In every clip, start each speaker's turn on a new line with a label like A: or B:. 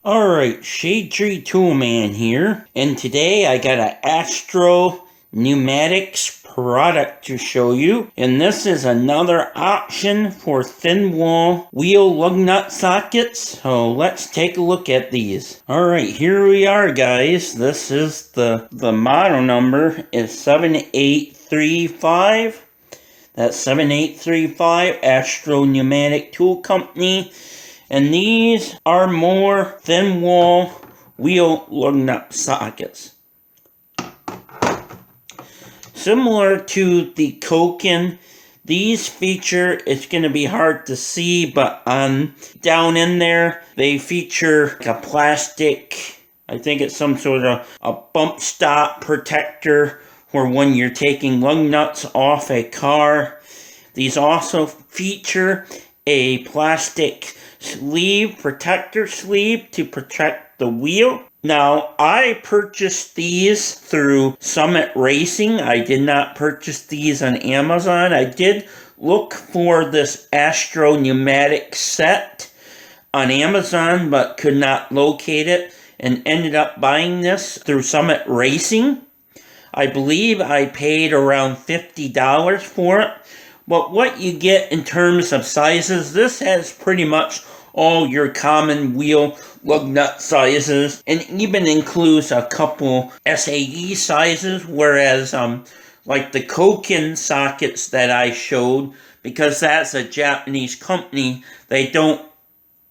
A: Alright, Shade Tree Toolman here, and today I got an Astro Pneumatics product to show you, and this is another option for thin wall wheel lug nut sockets. So let's take a look at these. Alright, here we are, guys. This is the model number is 7835. That's 7835 Astro Pneumatic Tool Company. And these are more thin wall wheel lug nut sockets. Similar to the Koken, these feature, it's going to be hard to see, but down in there, they feature a plastic, I think it's some sort of a bump stop protector for when you're taking lug nuts off a car. These also feature a plastic sleeve, protector sleeve to protect the wheel. Now, I purchased these through Summit Racing. I did not purchase these on Amazon. I did look for this Astro Pneumatic set on Amazon, but could not locate it and ended up buying this through Summit Racing. I believe I paid around $50 for it. But what you get in terms of sizes, this has pretty much all your common wheel lug nut sizes, and even includes a couple SAE sizes, whereas like the Koken sockets that I showed, because that's a Japanese company, they don't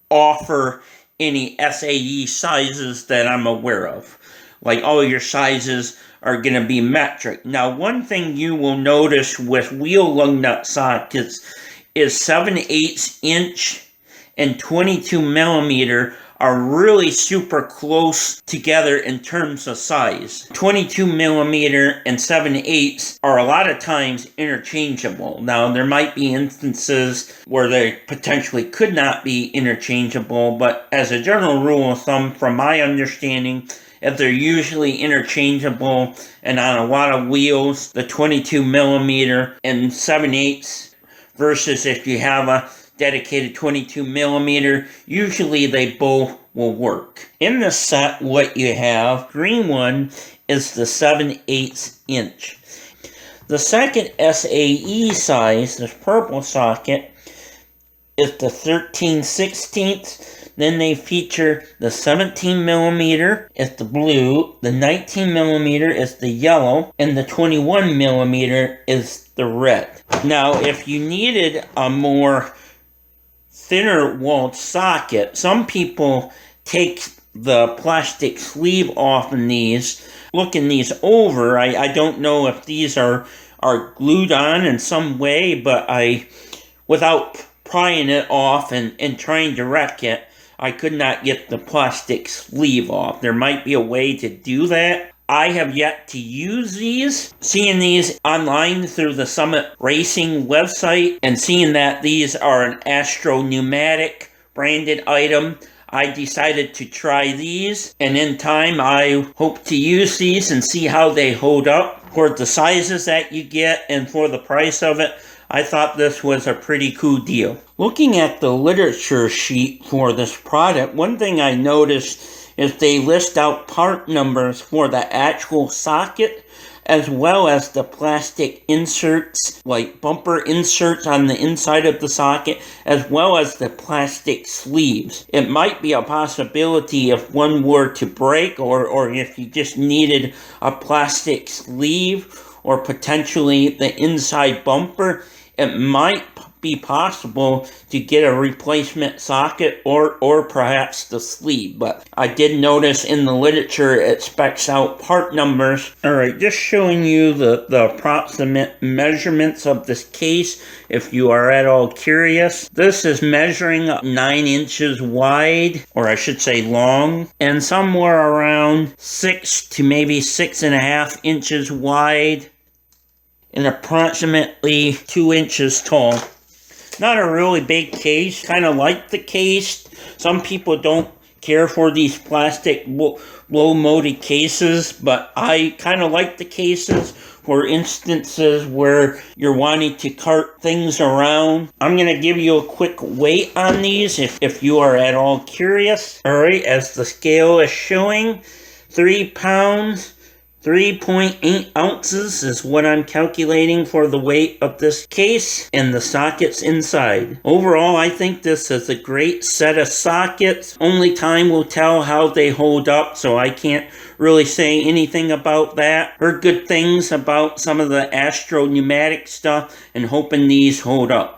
A: offer any SAE sizes that I'm aware of. Like, all your sizes are going to be metric. Now, one thing you will notice with wheel lug nut sockets is 7/8 inch and 22 millimeter are really super close together in terms of size. 22 millimeter and 7/8 are a lot of times interchangeable. Now, there might be instances where they potentially could not be interchangeable, but as a general rule of thumb, from my understanding, if they're usually interchangeable and on a lot of wheels, the 22 millimeter and 7/8 versus if you have a dedicated 22 millimeter, usually they both will work. In the set, what you have, green one is the 7/8 inch. The second SAE size, this purple socket, is the 13/16. Then they feature the 17 millimeter is the blue, the 19 millimeter is the yellow, and the 21 millimeter is the red. Now, if you needed a more thinner walled socket, some people take the plastic sleeve off in these. Looking these over, I don't know if these are glued on in some way, but without prying it off and trying to wreck it, I could not get the plastic sleeve off. There might be a way to do that. I have yet to use these. Seeing these online through the Summit Racing website and seeing that these are an Astro Pneumatic branded item, I decided to try these. And in time, I hope to use these and see how they hold up. For the sizes that you get and for the price of it, I thought this was a pretty cool deal. Looking at the literature sheet for this product, one thing I noticed is they list out part numbers for the actual socket, as well as the plastic inserts, like bumper inserts on the inside of the socket, as well as the plastic sleeves. It might be a possibility if one were to break, or if you just needed a plastic sleeve, or potentially the inside bumper, it might be possible to get a replacement socket or perhaps the sleeve. But I did notice in the literature it specs out part numbers. Alright, just showing you the approximate measurements of this case if you are at all curious. This is measuring 9 inches wide, or I should say long, and somewhere around 6 to maybe 6.5 inches wide, and approximately 2 inches tall. Not a really big case, kind of like the case. Some people don't care for these plastic blow molded cases, but I kind of like the cases for instances where you're wanting to cart things around. I'm going to give you a quick weight on these if you are at all curious. Alright, as the scale is showing, 3 pounds, 3.8 ounces is what I'm calculating for the weight of this case and the sockets inside. Overall, I think this is a great set of sockets. Only time will tell how they hold up, so I can't really say anything about that. Heard good things about some of the Astro pneumatic stuff and hoping these hold up.